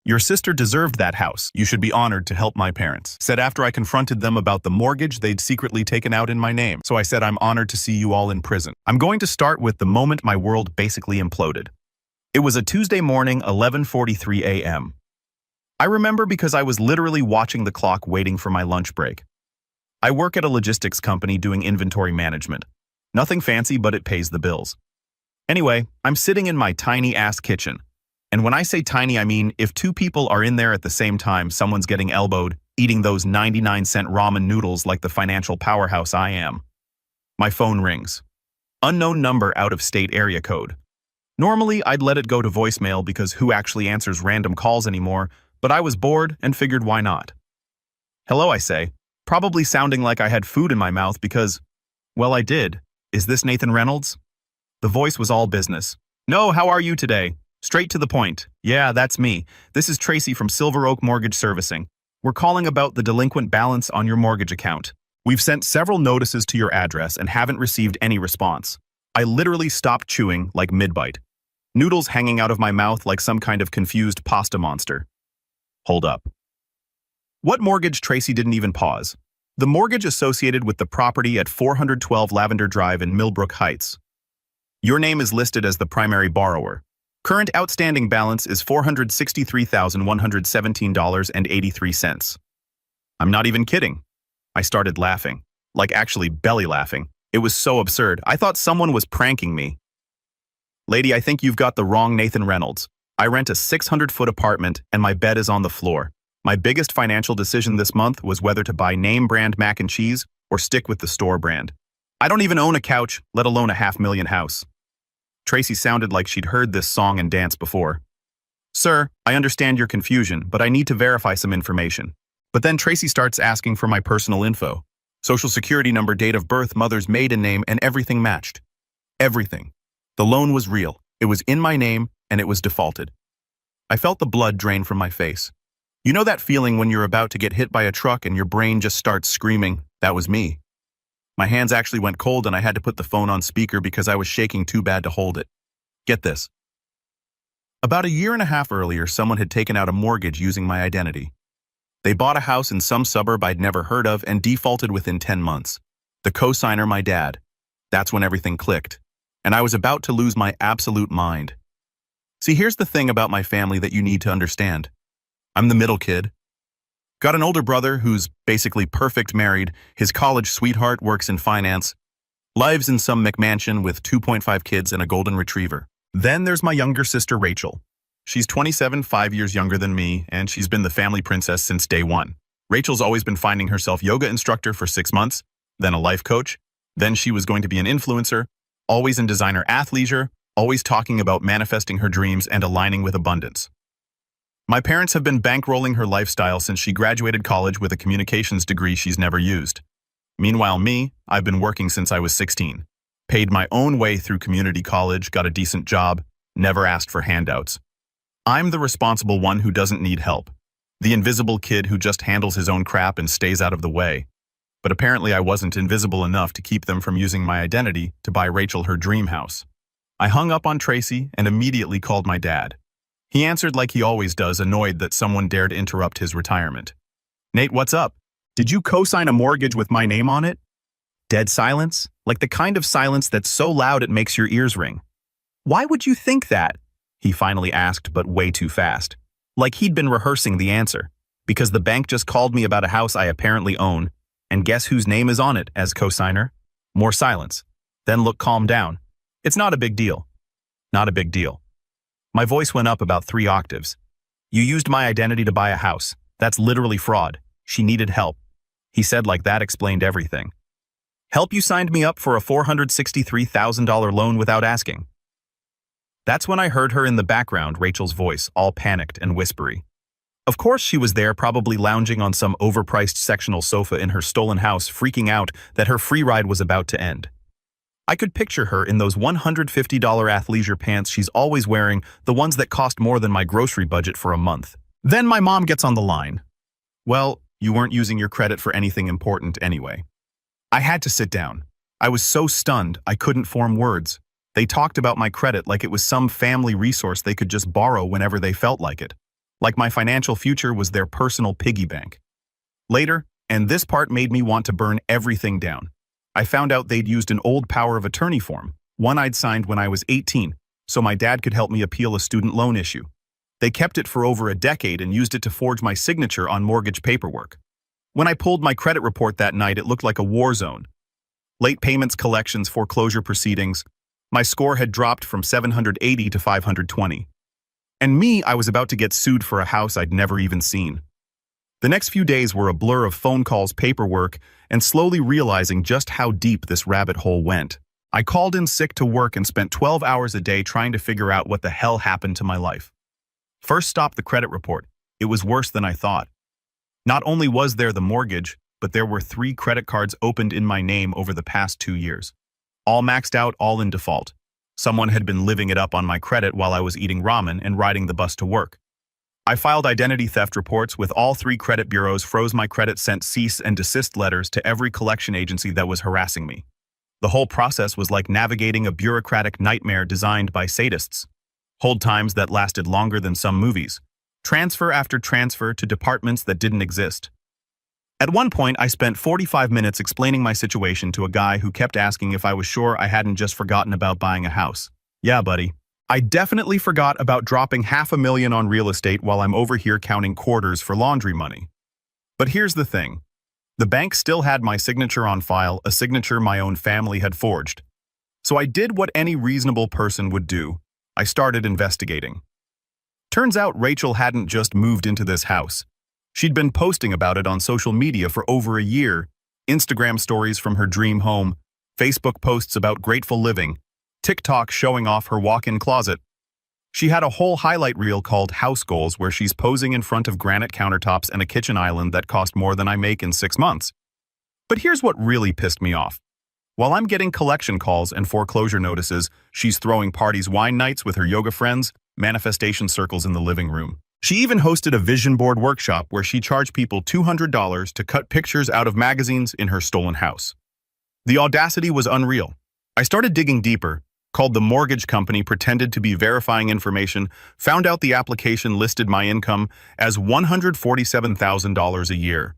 Your sister deserved that house. You should be honored to help my parents. Said after I confronted them about the mortgage they'd secretly taken out in my name. So I said I'm honored to see you all in prison. I'm going to start with the moment my world basically imploded. It was a Tuesday morning, 11:43 a.m. I remember because I was literally watching the clock waiting for my lunch break. I work at a logistics company doing inventory management. Nothing fancy, but it pays the bills. Anyway, I'm sitting in my tiny-ass kitchen. And when I say tiny, I mean if two people are in there at the same time, someone's getting elbowed, eating those 99-cent ramen noodles like the financial powerhouse I am. My phone rings. Unknown number, out-of-state area code. Normally, I'd let it go to voicemail because who actually answers random calls anymore, but I was bored and figured why not. Hello, I say, probably sounding like I had food in my mouth because, well, I did. Is this Nathan Reynolds? The voice was all business. No, how are you today? Straight to the point. Yeah, that's me. This is Tracy from Silver Oak Mortgage Servicing. We're calling about the delinquent balance on your mortgage account. We've sent several notices to your address and haven't received any response. I literally stopped chewing like mid-bite. Noodles hanging out of my mouth like some kind of confused pasta monster. Hold up. What mortgage? Tracy didn't even pause. The mortgage associated with the property at 412 Lavender Drive in Millbrook Heights. Your name is listed as the primary borrower. Current outstanding balance is $463,117.83. I'm not even kidding. I started laughing. Like actually belly laughing. It was so absurd. I thought someone was pranking me. Lady, I think you've got the wrong Nathan Reynolds. I rent a 600-foot apartment and my bed is on the floor. My biggest financial decision this month was whether to buy name brand mac and cheese or stick with the store brand. I don't even own a couch, let alone a $500,000 house. Tracy sounded like she'd heard this song and dance before. Sir, I understand your confusion, but I need to verify some information. But then Tracy starts asking for my personal info. Social security number, date of birth, mother's maiden name, and everything matched. Everything. The loan was real. It was in my name, and it was defaulted. I felt the blood drain from my face. You know that feeling when you're about to get hit by a truck and your brain just starts screaming? That was me. My hands actually went cold and I had to put the phone on speaker because I was shaking too bad to hold it. Get this. About a year and a half earlier, someone had taken out a mortgage using my identity. They bought a house in some suburb I'd never heard of and defaulted within 10 months. The co-signer, my dad. That's when everything clicked. And I was about to lose my absolute mind. See, here's the thing about my family that you need to understand. I'm the middle kid. Got an older brother who's basically perfect married. His college sweetheart works in finance. Lives in some McMansion with 2.5 kids and a golden retriever. Then there's my younger sister, Rachel. She's 27, 5 years younger than me, and she's been the family princess since day one. Rachel's always been finding herself yoga instructor for 6 months, then a life coach. Then she was going to be an influencer, always in designer athleisure, always talking about manifesting her dreams and aligning with abundance. My parents have been bankrolling her lifestyle since she graduated college with a communications degree she's never used. Meanwhile, me, I've been working since I was 16. Paid my own way through community college, got a decent job, never asked for handouts. I'm the responsible one who doesn't need help. The invisible kid who just handles his own crap and stays out of the way. But apparently I wasn't invisible enough to keep them from using my identity to buy Rachel her dream house. I hung up on Tracy and immediately called my dad. He answered like he always does, annoyed that someone dared interrupt his retirement. Nate, what's up? Did you co-sign a mortgage with my name on it? Dead silence, like the kind of silence that's so loud it makes your ears ring. Why would you think that? He finally asked, but way too fast. Like he'd been rehearsing the answer. Because the bank just called me about a house I apparently own, and guess whose name is on it as co-signer? More silence. Then look, calm down. It's not a big deal. Not a big deal. My voice went up about 3 octaves. You used my identity to buy a house. That's literally fraud. She needed help. He said like that explained everything. Help? You signed me up for a $463,000 loan without asking. That's when I heard her in the background, Rachel's voice, all panicked and whispery. Of course she was there, probably lounging on some overpriced sectional sofa in her stolen house, freaking out that her free ride was about to end. I could picture her in those $150 athleisure pants she's always wearing, the ones that cost more than my grocery budget for a month. Then my mom gets on the line. Well, you weren't using your credit for anything important anyway. I had to sit down. I was so stunned I couldn't form words. They talked about my credit like it was some family resource they could just borrow whenever they felt like it. like my financial future was their personal piggy bank. Later, and this part made me want to burn everything down, I found out they'd used an old power of attorney form, one I'd signed when I was 18, so my dad could help me appeal a student loan issue. They kept it for over a decade and used it to forge my signature on mortgage paperwork. When I pulled my credit report that night, it looked like a war zone. Late payments, collections, foreclosure proceedings. My score had dropped from 780 to 520. And me, I was about to get sued for a house I'd never even seen. The next few days were a blur of phone calls, paperwork, and slowly realizing just how deep this rabbit hole went. I called in sick to work and spent 12 hours a day trying to figure out what the hell happened to my life. First stop, the credit report. It was worse than I thought. Not only was there the mortgage, but there were 3 credit cards opened in my name over the past 2 years. All maxed out, all in default. Someone had been living it up on my credit while I was eating ramen and riding the bus to work. I filed identity theft reports with all 3 credit bureaus, froze my credit, sent cease and desist letters to every collection agency that was harassing me. The whole process was like navigating a bureaucratic nightmare designed by sadists. Hold times that lasted longer than some movies. Transfer after transfer to departments that didn't exist. At one point, I spent 45 minutes explaining my situation to a guy who kept asking if I was sure I hadn't just forgotten about buying a house. Yeah, buddy. I definitely forgot about dropping $500,000 on real estate while I'm over here counting quarters for laundry money. But here's the thing. The bank still had my signature on file, a signature my own family had forged. So I did what any reasonable person would do. I started investigating. Turns out Rachel hadn't just moved into this house. She'd been posting about it on social media for over a year. Instagram stories from her dream home, Facebook posts about grateful living, TikTok showing off her walk-in closet. She had a whole highlight reel called House Goals where she's posing in front of granite countertops and a kitchen island that cost more than I make in 6 months. But here's what really pissed me off. While I'm getting collection calls and foreclosure notices, she's throwing parties, wine nights with her yoga friends, manifestation circles in the living room. She even hosted a vision board workshop where she charged people $200 to cut pictures out of magazines in her stolen house. The audacity was unreal. I started digging deeper, called the mortgage company, pretended to be verifying information, found out the application listed my income as $147,000 a year.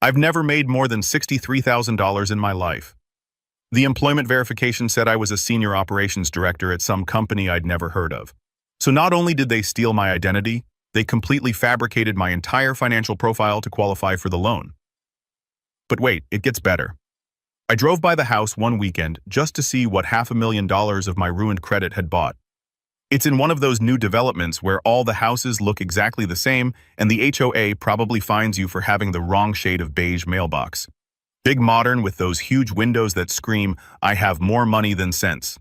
I've never made more than $63,000 in my life. The employment verification said I was a senior operations director at some company I'd never heard of. So not only did they steal my identity, they completely fabricated my entire financial profile to qualify for the loan. But wait, it gets better. I drove by the house one weekend just to see what $500,000 of my ruined credit had bought. It's in one of those new developments where all the houses look exactly the same and the HOA probably fines you for having the wrong shade of beige mailbox. Big modern with those huge windows that scream, "I have more money than sense."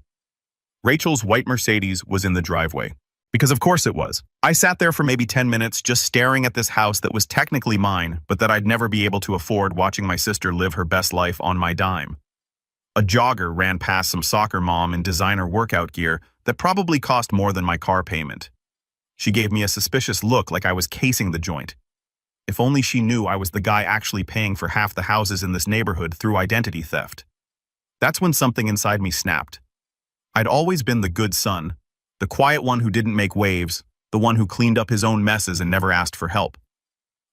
Rachel's white Mercedes was in the driveway. Because of course it was. I sat there for maybe 10 minutes just staring at this house that was technically mine, but that I'd never be able to afford, watching my sister live her best life on my dime. A jogger ran past some soccer mom in designer workout gear that probably cost more than my car payment. She gave me a suspicious look like I was casing the joint. If only she knew I was the guy actually paying for half the houses in this neighborhood through identity theft. That's when something inside me snapped. I'd always been the good son, the quiet one who didn't make waves, the one who cleaned up his own messes and never asked for help.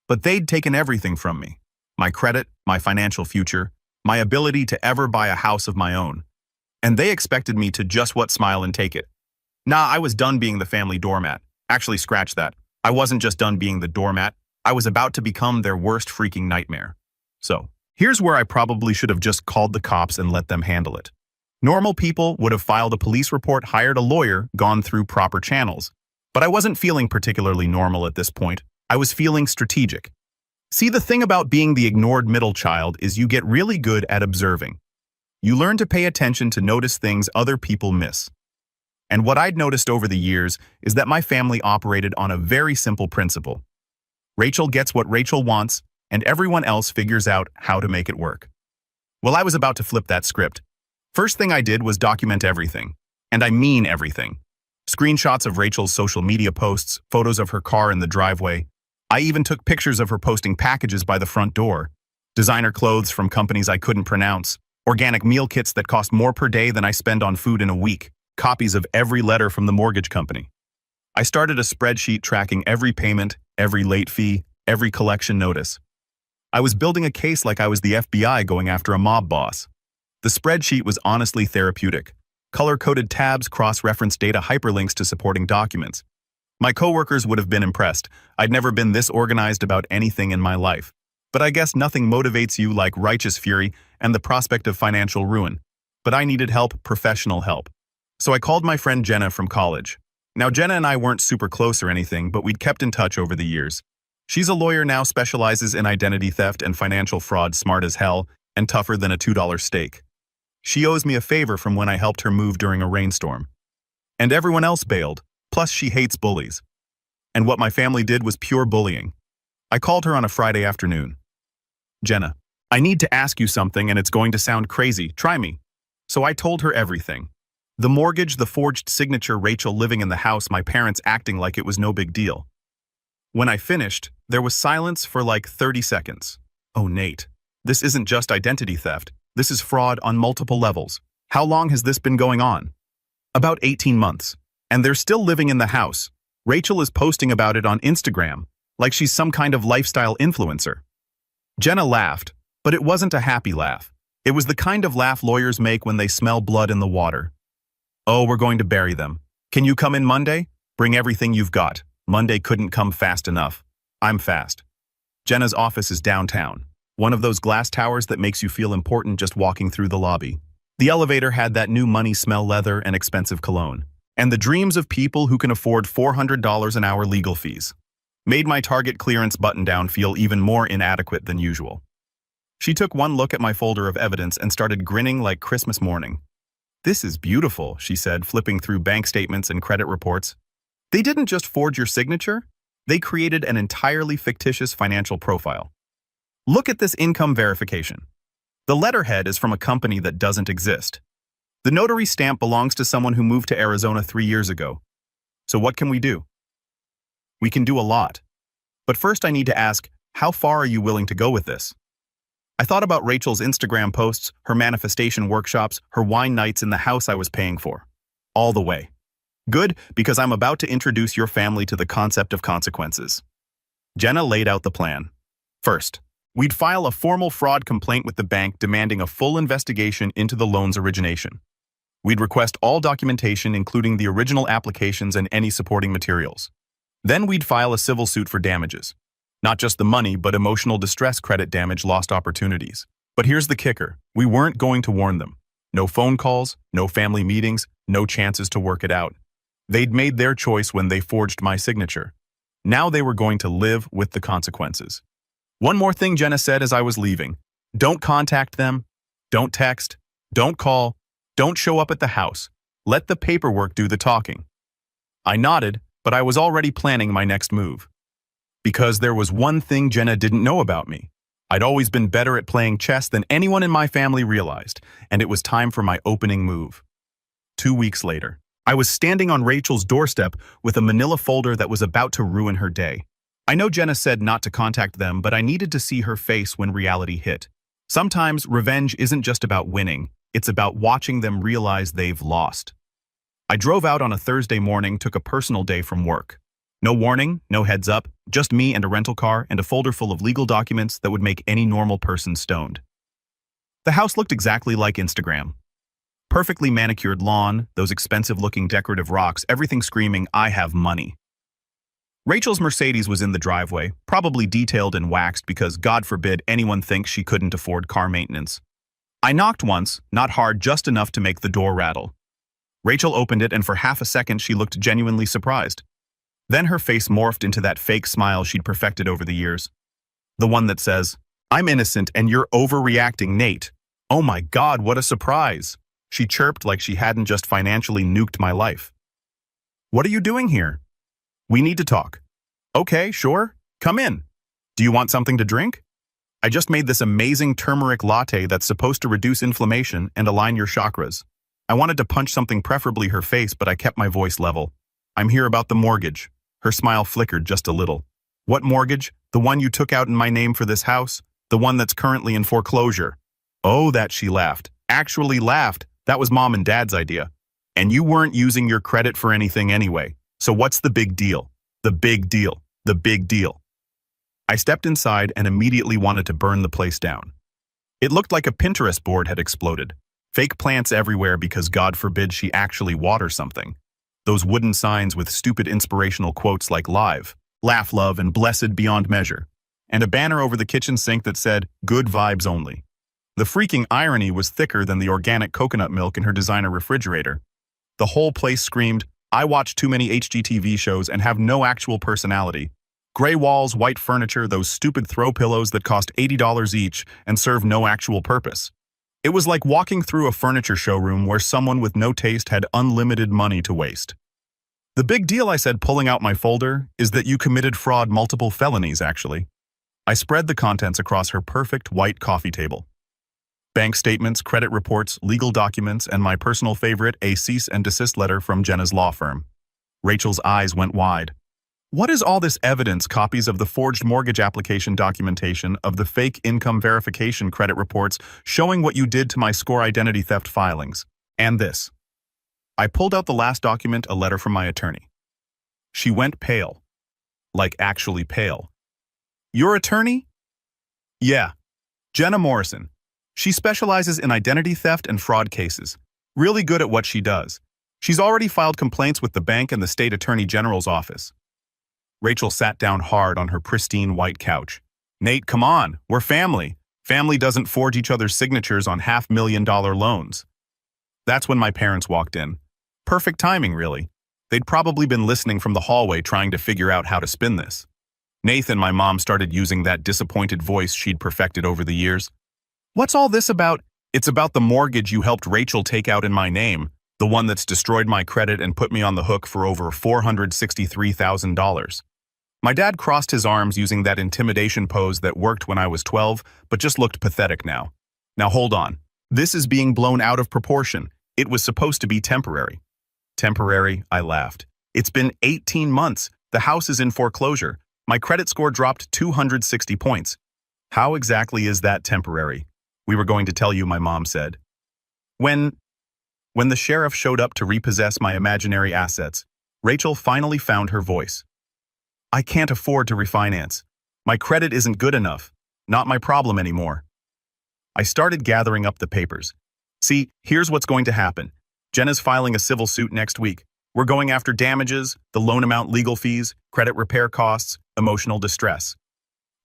But they'd taken everything from me. My credit, my financial future, my ability to ever buy a house of my own. And they expected me to just smile and take it. Nah, I was done being the family doormat. Actually, scratch that. I wasn't just done being the doormat. I was about to become their worst freaking nightmare. So, here's where I probably should have just called the cops and let them handle it. Normal people would have filed a police report, hired a lawyer, gone through proper channels. But I wasn't feeling particularly normal at this point. I was feeling strategic. See, the thing about being the ignored middle child is you get really good at observing. You learn to pay attention to notice things other people miss. And what I'd noticed over the years is that my family operated on a very simple principle. Rachel gets what Rachel wants, and everyone else figures out how to make it work. Well, I was about to flip that script. First thing I did was document everything. And I mean everything. Screenshots of Rachel's social media posts, photos of her car in the driveway. I even took pictures of her posting packages by the front door. Designer clothes from companies I couldn't pronounce. Organic meal kits that cost more per day than I spend on food in a week. Copies of every letter from the mortgage company. I started a spreadsheet tracking every payment, every late fee, every collection notice. I was building a case like I was the FBI going after a mob boss. The spreadsheet was honestly therapeutic. Color-coded tabs cross-referenced data hyperlinks to supporting documents. My coworkers would have been impressed. I'd never been this organized about anything in my life. But I guess nothing motivates you like righteous fury and the prospect of financial ruin. But I needed help, professional help. So I called my friend Jenna from college. Now, Jenna and I weren't super close or anything, but we'd kept in touch over the years. She's a lawyer now, specializes in identity theft and financial fraud, smart as hell, and tougher than a $2 steak. She owes me a favor from when I helped her move during a rainstorm. And everyone else bailed, plus she hates bullies. And what my family did was pure bullying. I called her on a Friday afternoon. Jenna, I need to ask you something and it's going to sound crazy, try me. So I told her everything. The mortgage, the forged signature, Rachel living in the house, my parents acting like it was no big deal. When I finished, there was silence for like 30 seconds. Oh, Nate, this isn't just identity theft. This is fraud on multiple levels. How long has this been going on? About 18 months. And they're still living in the house. Rachel is posting about it on Instagram, like she's some kind of lifestyle influencer. Jenna laughed, but it wasn't a happy laugh. It was the kind of laugh lawyers make when they smell blood in the water. Oh, we're going to bury them. Can you come in Monday? Bring everything you've got. Monday couldn't come fast enough. I'm fast. Jenna's office is downtown. One of those glass towers that makes you feel important just walking through the lobby. The elevator had that new money smell, leather and expensive cologne. And the dreams of people who can afford $400 an hour legal fees made my Target clearance button-down feel even more inadequate than usual. She took one look at my folder of evidence and started grinning like Christmas morning. This is beautiful, she said, flipping through bank statements and credit reports. They didn't just forge your signature, they created an entirely fictitious financial profile. Look at this income verification. The letterhead is from a company that doesn't exist. The notary stamp belongs to someone who moved to Arizona 3 years ago. So what can we do? We can do a lot. But first I need to ask, how far are you willing to go with this? I thought about Rachel's Instagram posts, her manifestation workshops, her wine nights in the house I was paying for. All the way. Good, because I'm about to introduce your family to the concept of consequences. Jenna laid out the plan. First, we'd file a formal fraud complaint with the bank demanding a full investigation into the loan's origination. We'd request all documentation, including the original applications and any supporting materials. Then we'd file a civil suit for damages. Not just the money, but emotional distress, credit damage, lost opportunities. But here's the kicker. We weren't going to warn them. No phone calls, no family meetings, no chances to work it out. They'd made their choice when they forged my signature. Now they were going to live with the consequences. One more thing Jenna said as I was leaving. Don't contact them. Don't text. Don't call. Don't show up at the house. Let the paperwork do the talking. I nodded, but I was already planning my next move. Because there was one thing Jenna didn't know about me. I'd always been better at playing chess than anyone in my family realized, and it was time for my opening move. 2 weeks later, I was standing on Rachel's doorstep with a manila folder that was about to ruin her day. I know Jenna said not to contact them, but I needed to see her face when reality hit. Sometimes revenge isn't just about winning, it's about watching them realize they've lost. I drove out on a Thursday morning, took a personal day from work. No warning, no heads up, just me and a rental car and a folder full of legal documents that would make any normal person stoned. The house looked exactly like Instagram. Perfectly manicured lawn, those expensive-looking decorative rocks, everything screaming, I have money. Rachel's Mercedes was in the driveway, probably detailed and waxed because God forbid anyone thinks she couldn't afford car maintenance. I knocked once, not hard, just enough to make the door rattle. Rachel opened it and for half a second she looked genuinely surprised. Then her face morphed into that fake smile she'd perfected over the years. The one that says, I'm innocent and you're overreacting, Nate. Oh my God, what a surprise. She chirped like she hadn't just financially nuked my life. What are you doing here? We need to talk. Okay, sure. Come in. Do you want something to drink? I just made this amazing turmeric latte that's supposed to reduce inflammation and align your chakras. I wanted to punch something, preferably her face, but I kept my voice level. I'm here about the mortgage. Her smile flickered just a little. What mortgage? The one you took out in my name for this house? The one that's currently in foreclosure? Oh, that, she laughed. Actually laughed. That was Mom and Dad's idea. And you weren't using your credit for anything anyway. So what's the big deal? The big deal. The big deal. I stepped inside and immediately wanted to burn the place down. It looked like a Pinterest board had exploded. Fake plants everywhere because God forbid she actually waters something. Those wooden signs with stupid inspirational quotes like live, laugh, love, and blessed beyond measure. And a banner over the kitchen sink that said, good vibes only. The freaking irony was thicker than the organic coconut milk in her designer refrigerator. The whole place screamed, I watch too many HGTV shows and have no actual personality. Gray walls, white furniture, those stupid throw pillows that cost $80 each and serve no actual purpose. It was like walking through a furniture showroom where someone with no taste had unlimited money to waste. The big deal, I said, pulling out my folder, is that you committed fraud, multiple felonies, actually. I spread the contents across her perfect white coffee table. Bank statements, credit reports, legal documents, and my personal favorite, a cease and desist letter from Jenna's law firm. Rachel's eyes went wide. What is all this evidence? Copies of the forged mortgage application documentation, of the fake income verification credit reports showing what you did to my score identity theft filings. And this. I pulled out the last document, a letter from my attorney. She went pale. Like actually pale. Your attorney? Yeah. Jenna Morrison. She specializes in identity theft and fraud cases. Really good at what she does. She's already filed complaints with the bank and the state attorney general's office. Rachel sat down hard on her pristine white couch. Nate, come on, we're family. Family doesn't forge each other's signatures on $500,000 loans. That's when my parents walked in. Perfect timing, really. They'd probably been listening from the hallway trying to figure out how to spin this. Nathan, my mom, started using that disappointed voice she'd perfected over the years. What's all this about? It's about the mortgage you helped Rachel take out in my name, the one that's destroyed my credit and put me on the hook for over $463,000. My dad crossed his arms using that intimidation pose that worked when I was 12, but just looked pathetic now. Now hold on. This is being blown out of proportion. It was supposed to be temporary. Temporary, I laughed. It's been 18 months. The house is in foreclosure. My credit score dropped 260 points. How exactly is that temporary? We were going to tell you, my mom said. When the sheriff showed up to repossess my imaginary assets, Rachel finally found her voice. I can't afford to refinance. My credit isn't good enough. Not my problem anymore. I started gathering up the papers. See, here's what's going to happen. Jenna's filing a civil suit next week. We're going after damages, the loan amount, legal fees, credit repair costs, emotional distress.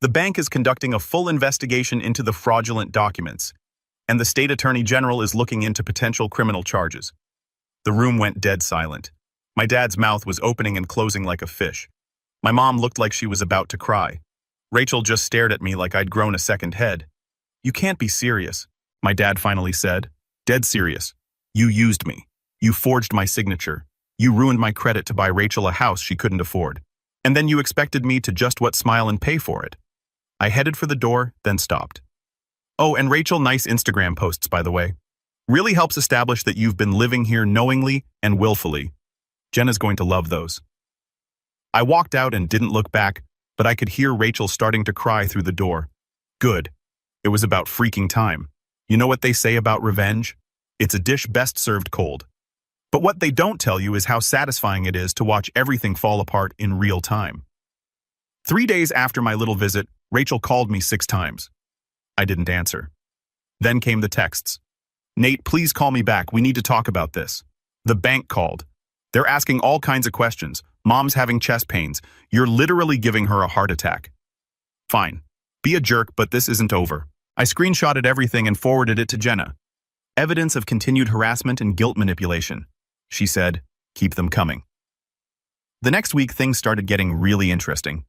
The bank is conducting a full investigation into the fraudulent documents, and the state attorney general is looking into potential criminal charges. The room went dead silent. My dad's mouth was opening and closing like a fish. My mom looked like she was about to cry. Rachel just stared at me like I'd grown a second head. You can't be serious, my dad finally said. Dead serious. You used me. You forged my signature. You ruined my credit to buy Rachel a house she couldn't afford. And then you expected me to just smile and pay for it. I headed for the door, then stopped. Oh, and Rachel, nice Instagram posts, by the way. Really helps establish that you've been living here knowingly and willfully. Jenna's going to love those. I walked out and didn't look back, but I could hear Rachel starting to cry through the door. Good. It was about freaking time. You know what they say about revenge? It's a dish best served cold. But what they don't tell you is how satisfying it is to watch everything fall apart in real time. 3 days after my little visit, Rachel called me 6 times. I didn't answer. Then came the texts. Nate, please call me back. We need to talk about this. The bank called. They're asking all kinds of questions. Mom's having chest pains. You're literally giving her a heart attack. Fine. Be a jerk, but this isn't over. I screenshotted everything and forwarded it to Jenna. Evidence of continued harassment and guilt manipulation. She said, keep them coming. The next week, things started getting really interesting.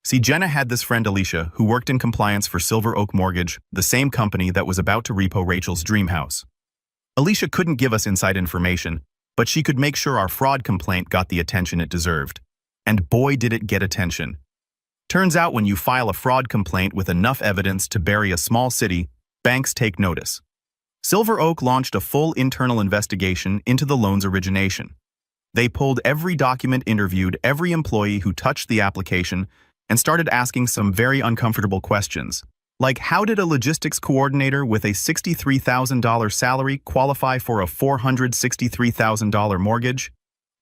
See, Jenna had this friend Alicia who worked in compliance for Silver Oak Mortgage, the same company that was about to repo Rachel's dream house. Alicia couldn't give us inside information, but she could make sure our fraud complaint got the attention it deserved. And boy, did it get attention. Turns out when you file a fraud complaint with enough evidence to bury a small city, banks take notice. Silver Oak launched a full internal investigation into the loan's origination. They pulled every document, interviewed every employee who touched the application, and started asking some very uncomfortable questions, like how did a logistics coordinator with a $63,000 salary qualify for a $463,000 mortgage?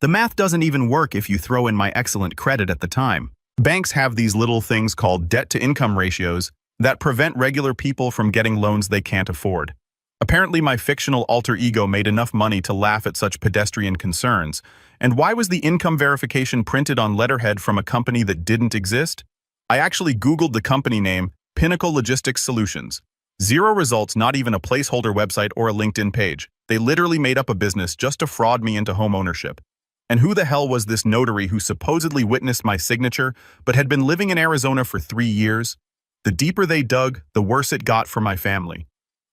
The math doesn't even work if you throw in my excellent credit at the time. Banks have these little things called debt-to-income ratios that prevent regular people from getting loans they can't afford. Apparently, my fictional alter ego made enough money to laugh at such pedestrian concerns. And why was the income verification printed on letterhead from a company that didn't exist? I actually Googled the company name, Pinnacle Logistics Solutions. Zero results, not even a placeholder website or a LinkedIn page. They literally made up a business just to fraud me into home ownership. And who the hell was this notary who supposedly witnessed my signature, but had been living in Arizona for 3 years? The deeper they dug, the worse it got for my family.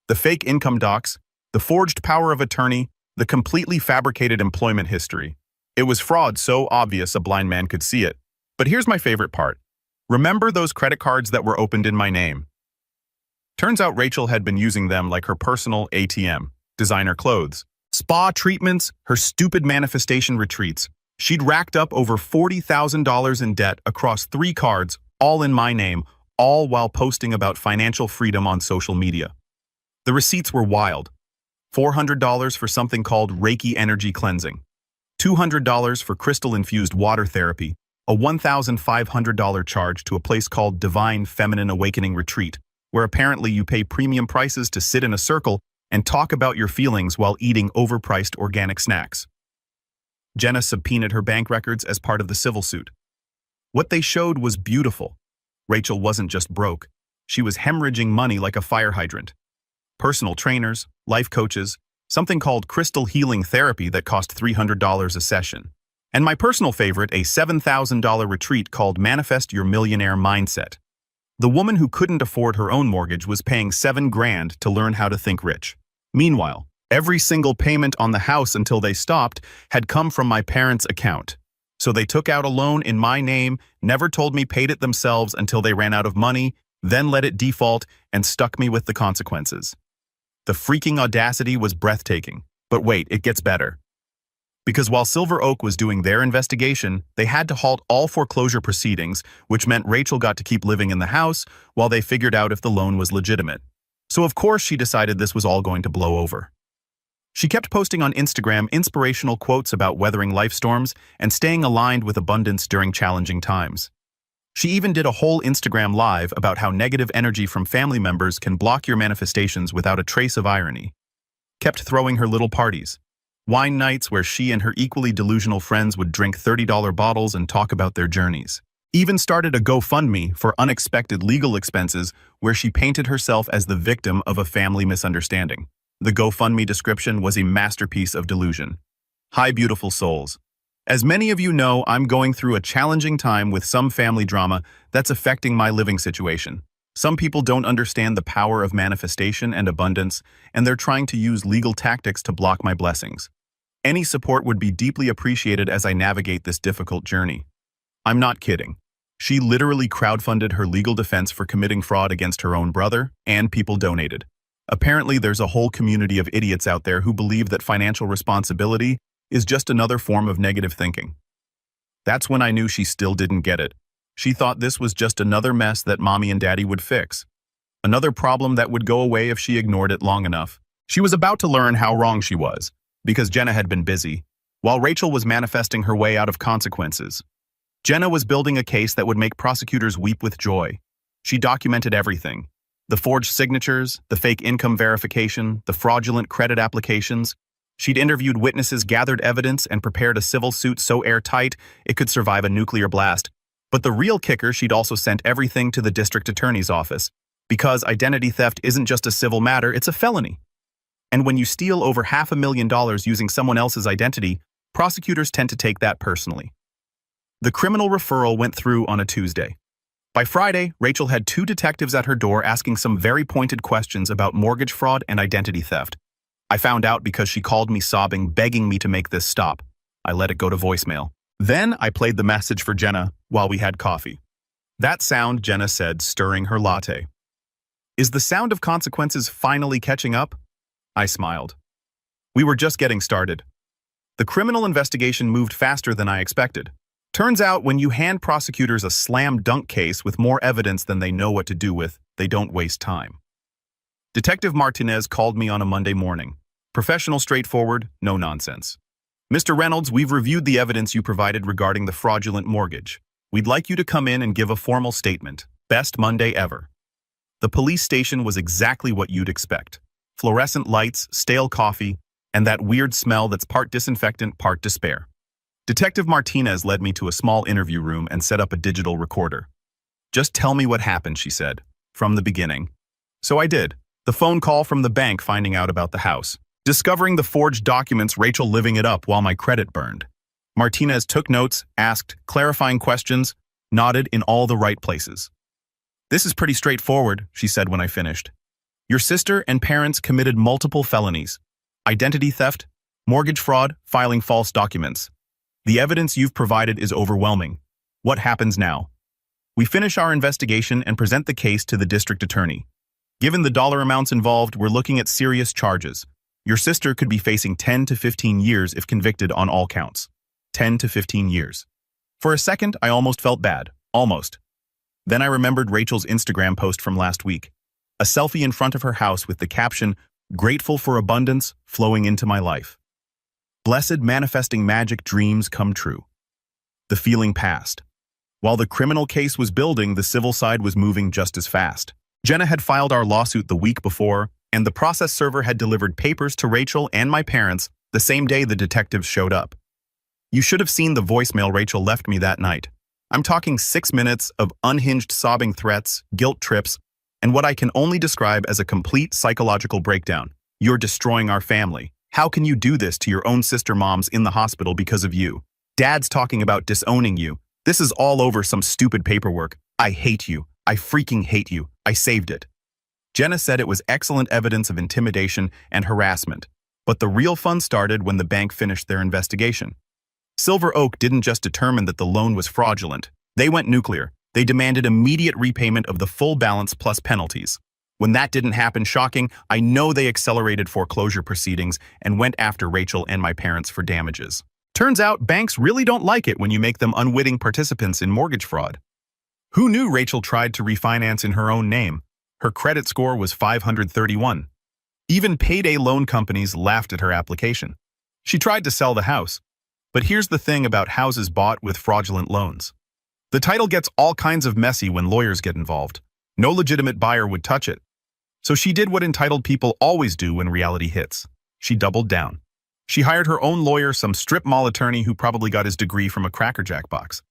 The fake income docs, the forged power of attorney, the completely fabricated employment history. It was fraud so obvious a blind man could see it. But here's my favorite part. Remember those credit cards that were opened in my name? Turns out Rachel had been using them like her personal ATM, designer clothes, spa treatments, her stupid manifestation retreats. She'd racked up over $40,000 in debt across 3 cards, all in my name, all while posting about financial freedom on social media. The receipts were wild. $400 for something called Reiki energy cleansing, $200 for crystal-infused water therapy, a $1,500 charge to a place called Divine Feminine Awakening Retreat, where apparently you pay premium prices to sit in a circle and talk about your feelings while eating overpriced organic snacks. Jenna subpoenaed her bank records as part of the civil suit. What they showed was beautiful. Rachel wasn't just broke. She was hemorrhaging money like a fire hydrant. Personal trainers, life coaches, something called crystal healing therapy that cost $300 a session. And my personal favorite, a $7,000 retreat called Manifest Your Millionaire Mindset. The woman who couldn't afford her own mortgage was paying $7,000 to learn how to think rich. Meanwhile, every single payment on the house until they stopped had come from my parents' account. So they took out a loan in my name, never told me paid it themselves until they ran out of money, then let it default and stuck me with the consequences. The freaking audacity was breathtaking. But wait, it gets better. Because while Silver Oak was doing their investigation, they had to halt all foreclosure proceedings, which meant Rachel got to keep living in the house while they figured out if the loan was legitimate. So of course she decided this was all going to blow over. She kept posting on Instagram inspirational quotes about weathering life storms and staying aligned with abundance during challenging times. She even did a whole Instagram live about how negative energy from family members can block your manifestations without a trace of irony. Kept throwing her little parties. Wine nights where she and her equally delusional friends would drink $30 bottles and talk about their journeys. Even started a GoFundMe for unexpected legal expenses where she painted herself as the victim of a family misunderstanding. The GoFundMe description was a masterpiece of delusion. Hi, beautiful souls. As many of you know, I'm going through a challenging time with some family drama that's affecting my living situation. Some people don't understand the power of manifestation and abundance, and they're trying to use legal tactics to block my blessings. Any support would be deeply appreciated as I navigate this difficult journey. I'm not kidding. She literally crowdfunded her legal defense for committing fraud against her own brother, and people donated. Apparently, there's a whole community of idiots out there who believe that financial responsibility is just another form of negative thinking. That's when I knew she still didn't get it. She thought this was just another mess that mommy and daddy would fix. Another problem that would go away if she ignored it long enough. She was about to learn how wrong she was, because Jenna had been busy, while Rachel was manifesting her way out of consequences. Jenna was building a case that would make prosecutors weep with joy. She documented everything. The forged signatures, the fake income verification, the fraudulent credit applications. She'd interviewed witnesses, gathered evidence, and prepared a civil suit so airtight it could survive a nuclear blast. But the real kicker, she'd also sent everything to the district attorney's office, because identity theft isn't just a civil matter, it's a felony. And when you steal over $500,000 using someone else's identity, prosecutors tend to take that personally. The criminal referral went through on a Tuesday. By Friday, Rachel had 2 detectives at her door asking some very pointed questions about mortgage fraud and identity theft. I found out because she called me sobbing, begging me to make this stop. I let it go to voicemail. Then I played the message for Jenna while we had coffee. That sound, Jenna said, stirring her latte. Is the sound of consequences finally catching up? I smiled. We were just getting started. The criminal investigation moved faster than I expected. Turns out when you hand prosecutors a slam dunk case with more evidence than they know what to do with, they don't waste time. Detective Martinez called me on a Monday morning. Professional, straightforward, no nonsense. Mr. Reynolds, we've reviewed the evidence you provided regarding the fraudulent mortgage. We'd like you to come in and give a formal statement. Best Monday ever. The police station was exactly what you'd expect. Fluorescent lights, stale coffee, and that weird smell that's part disinfectant, part despair. Detective Martinez led me to a small interview room and set up a digital recorder. Just tell me what happened, she said, from the beginning. So I did. The phone call from the bank finding out about the house. Discovering the forged documents, Rachel living it up while my credit burned. Martinez took notes, asked clarifying questions, nodded in all the right places. This is pretty straightforward, she said when I finished. Your sister and parents committed multiple felonies. Identity theft, mortgage fraud, filing false documents. The evidence you've provided is overwhelming. What happens now? We finish our investigation and present the case to the district attorney. Given the dollar amounts involved, we're looking at serious charges. Your sister could be facing 10 to 15 years if convicted on all counts. 10 to 15 years. For a second, I almost felt bad. Almost. Then I remembered Rachel's Instagram post from last week. A selfie in front of her house with the caption, "Grateful for abundance flowing into my life. Blessed manifesting magic dreams come true." The feeling passed. While the criminal case was building, the civil side was moving just as fast. Jenna had filed our lawsuit the week before, and the process server had delivered papers to Rachel and my parents the same day the detectives showed up. You should have seen the voicemail Rachel left me that night. I'm talking 6 minutes of unhinged sobbing threats, guilt trips, and what I can only describe as a complete psychological breakdown. You're destroying our family. How can you do this to your own sister moms in the hospital because of you? Dad's talking about disowning you. This is all over some stupid paperwork. I hate you. I freaking hate you. I saved it. Jenna said it was excellent evidence of intimidation and harassment, but the real fun started when the bank finished their investigation. Silver Oak didn't just determine that the loan was fraudulent. They went nuclear. They demanded immediate repayment of the full balance plus penalties. When that didn't happen, shocking, I know they accelerated foreclosure proceedings and went after Rachel and my parents for damages. Turns out banks really don't like it when you make them unwitting participants in mortgage fraud. Who knew Rachel tried to refinance in her own name? Her credit score was 531. Even payday loan companies laughed at her application. She tried to sell the house. But here's the thing about houses bought with fraudulent loans. The title gets all kinds of messy when lawyers get involved. No legitimate buyer would touch it. So she did what entitled people always do when reality hits. She doubled down. She hired her own lawyer, some strip mall attorney who probably got his degree from a Cracker Jack box.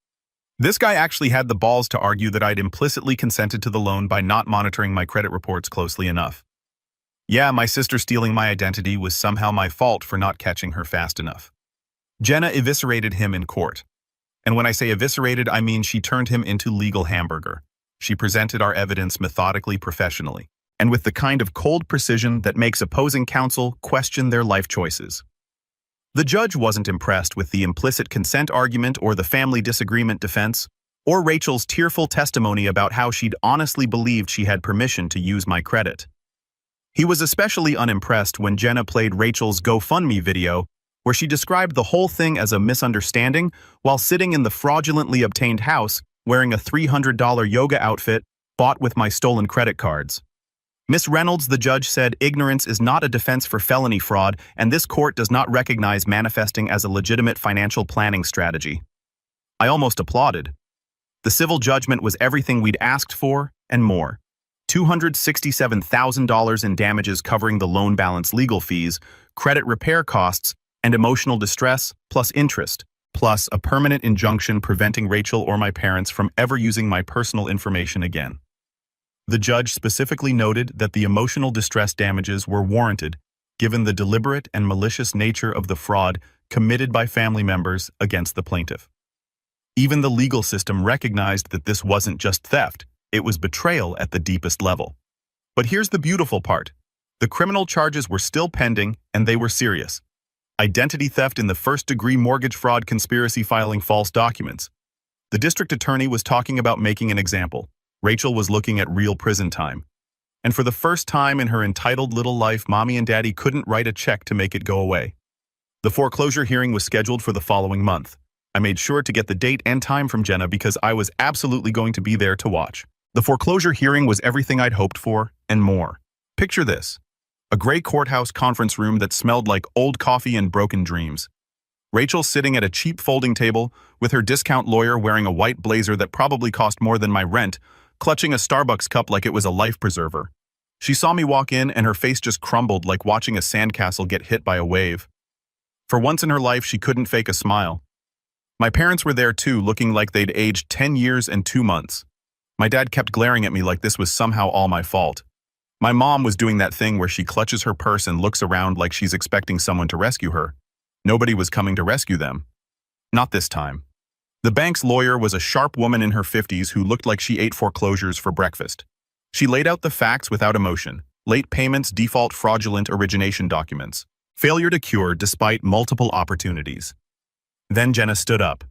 This guy actually had the balls to argue that I'd implicitly consented to the loan by not monitoring my credit reports closely enough. Yeah, my sister stealing my identity was somehow my fault for not catching her fast enough. Jenna eviscerated him in court. And when I say eviscerated, I mean she turned him into legal hamburger. She presented our evidence methodically, professionally, and with the kind of cold precision that makes opposing counsel question their life choices. The judge wasn't impressed with the implicit consent argument or the family disagreement defense, or Rachel's tearful testimony about how she'd honestly believed she had permission to use my credit. He was especially unimpressed when Jenna played Rachel's GoFundMe video, where she described the whole thing as a misunderstanding while sitting in the fraudulently obtained house wearing a $300 yoga outfit bought with my stolen credit cards. Miss Reynolds, the judge said, ignorance is not a defense for felony fraud, and this court does not recognize manifesting as a legitimate financial planning strategy. I almost applauded. The civil judgment was everything we'd asked for and more. $267,000 in damages covering the loan balance, legal fees, credit repair costs, and emotional distress, plus interest, plus a permanent injunction preventing Rachel or my parents from ever using my personal information again. The judge specifically noted that the emotional distress damages were warranted given the deliberate and malicious nature of the fraud committed by family members against the plaintiff. Even the legal system recognized that this wasn't just theft, it was betrayal at the deepest level. But here's the beautiful part. The criminal charges were still pending, and they were serious. Identity theft in the first-degree mortgage fraud conspiracy, filing false documents. The district attorney was talking about making an example. Rachel was looking at real prison time. And for the first time in her entitled little life, Mommy and Daddy couldn't write a check to make it go away. The foreclosure hearing was scheduled for the following month. I made sure to get the date and time from Jenna because I was absolutely going to be there to watch. The foreclosure hearing was everything I'd hoped for, and more. Picture this. A gray courthouse conference room that smelled like old coffee and broken dreams. Rachel sitting at a cheap folding table, with her discount lawyer wearing a white blazer that probably cost more than my rent, clutching a Starbucks cup like it was a life preserver. She saw me walk in and her face just crumbled like watching a sandcastle get hit by a wave. For once in her life, she couldn't fake a smile. My parents were there too, looking like they'd aged 10 years and 2 months. My dad kept glaring at me like this was somehow all my fault. My mom was doing that thing where she clutches her purse and looks around like she's expecting someone to rescue her. Nobody was coming to rescue them. Not this time. The bank's lawyer was a sharp woman in her 50s who looked like she ate foreclosures for breakfast. She laid out the facts without emotion: late payments, default, fraudulent origination documents, failure to cure despite multiple opportunities. Then Jenna stood up.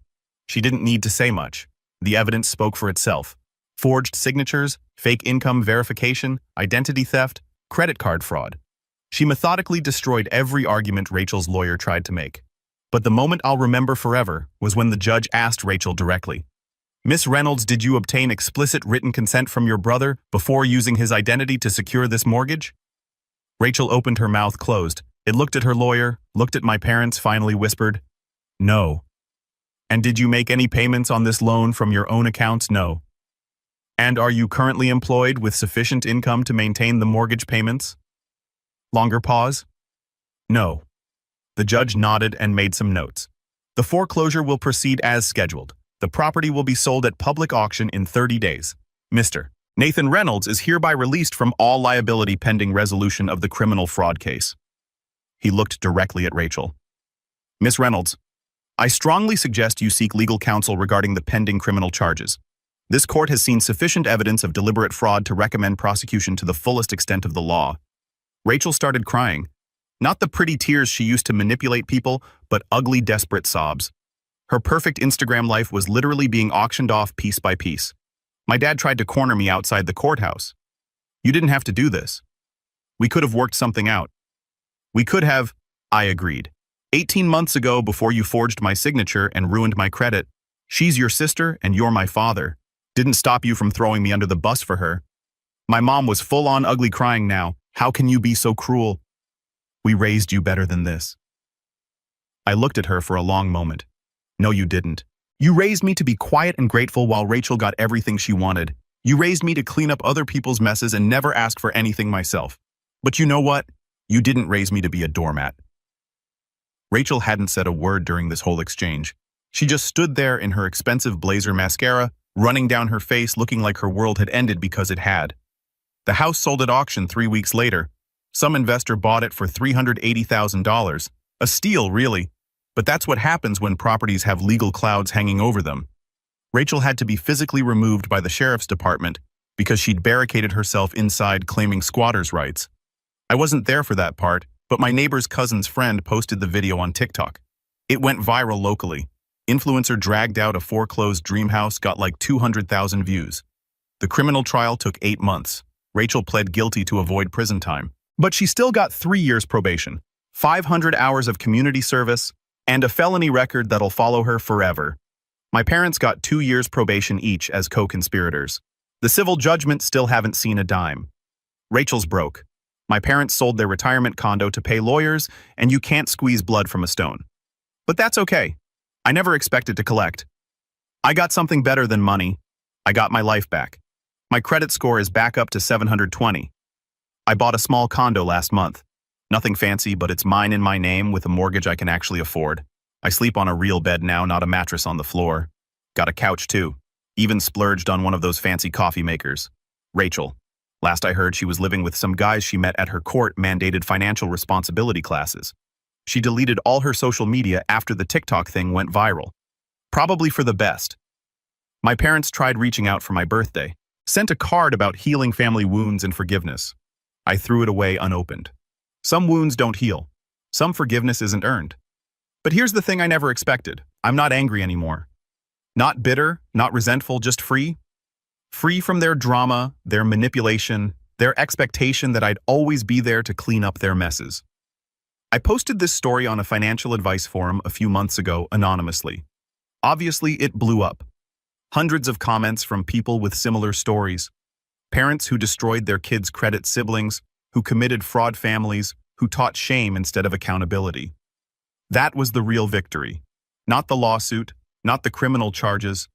She didn't need to say much. The evidence spoke for itself. Forged signatures, fake income verification, identity theft, credit card fraud. She methodically destroyed every argument Rachel's lawyer tried to make. But the moment I'll remember forever was when the judge asked Rachel directly, "Miss Reynolds, did you obtain explicit written consent from your brother before using his identity to secure this mortgage?" Rachel opened her mouth closed. It looked at her lawyer, looked at my parents, finally whispered, "No." "And did you make any payments on this loan from your own accounts?" "No." "And are you currently employed with sufficient income to maintain the mortgage payments?" Longer pause. "No." The judge nodded and made some notes. "The foreclosure will proceed as scheduled. The property will be sold at public auction in 30 days. Mr. Nathan Reynolds is hereby released from all liability pending resolution of the criminal fraud case." He looked directly at Rachel. "Miss Reynolds, I strongly suggest you seek legal counsel regarding the pending criminal charges. This court has seen sufficient evidence of deliberate fraud to recommend prosecution to the fullest extent of the law." Rachel started crying. Not the pretty tears she used to manipulate people, but ugly, desperate sobs. Her perfect Instagram life was literally being auctioned off piece by piece. My dad tried to corner me outside the courthouse. "You didn't have to do this. We could have worked something out." "We could have," I agreed. 18 months ago, before you forged my signature and ruined my credit, she's your sister and you're my father. Didn't stop you from throwing me under the bus for her." My mom was full-on ugly crying now. "How can you be so cruel? We raised you better than this." I looked at her for a long moment. "No, you didn't. You raised me to be quiet and grateful while Rachel got everything she wanted. You raised me to clean up other people's messes and never ask for anything myself. But you know what? You didn't raise me to be a doormat." Rachel hadn't said a word during this whole exchange. She just stood there in her expensive blazer mascara, running down her face, looking like her world had ended because it had. The house sold at auction 3 weeks later. Some investor bought it for $380,000. A steal, really. But that's what happens when properties have legal clouds hanging over them. Rachel had to be physically removed by the sheriff's department because she'd barricaded herself inside claiming squatters' rights. I wasn't there for that part, but my neighbor's cousin's friend posted the video on TikTok. It went viral locally. Influencer dragged out a foreclosed dream house, got like 200,000 views. The criminal trial took 8 months. Rachel pled guilty to avoid prison time. But she still got 3 years probation, 500 hours of community service, and a felony record that'll follow her forever. My parents got 2 years probation each as co-conspirators. The civil judgment still haven't seen a dime. Rachel's broke. My parents sold their retirement condo to pay lawyers, and you can't squeeze blood from a stone. But that's okay. I never expected to collect. I got something better than money. I got my life back. My credit score is back up to 720. I bought a small condo last month. Nothing fancy, but it's mine in my name with a mortgage I can actually afford. I sleep on a real bed now, not a mattress on the floor. Got a couch too. Even splurged on one of those fancy coffee makers. Rachel. Last I heard, she was living with some guys she met at her court-mandated financial responsibility classes. She deleted all her social media after the TikTok thing went viral. Probably for the best. My parents tried reaching out for my birthday. Sent a card about healing family wounds and forgiveness. I threw it away unopened. Some wounds don't heal. Some forgiveness isn't earned. But here's the thing I never expected. I'm not angry anymore. Not bitter, not resentful, just free. Free from their drama, their manipulation, their expectation that I'd always be there to clean up their messes. I posted this story on a financial advice forum a few months ago anonymously. Obviously, it blew up. Hundreds of comments from people with similar stories. Parents who destroyed their kids' credit, siblings who committed fraud, families who taught shame instead of accountability. That was the real victory. Not the lawsuit, not the criminal charges,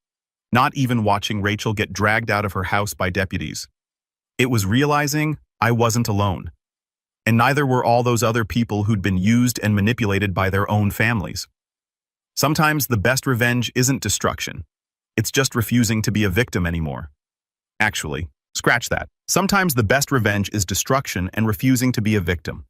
not even watching Rachel get dragged out of her house by deputies. It was realizing I wasn't alone. And neither were all those other people who'd been used and manipulated by their own families. Sometimes the best revenge isn't destruction. It's just refusing to be a victim anymore. Actually, scratch that. Sometimes the best revenge is destruction and refusing to be a victim.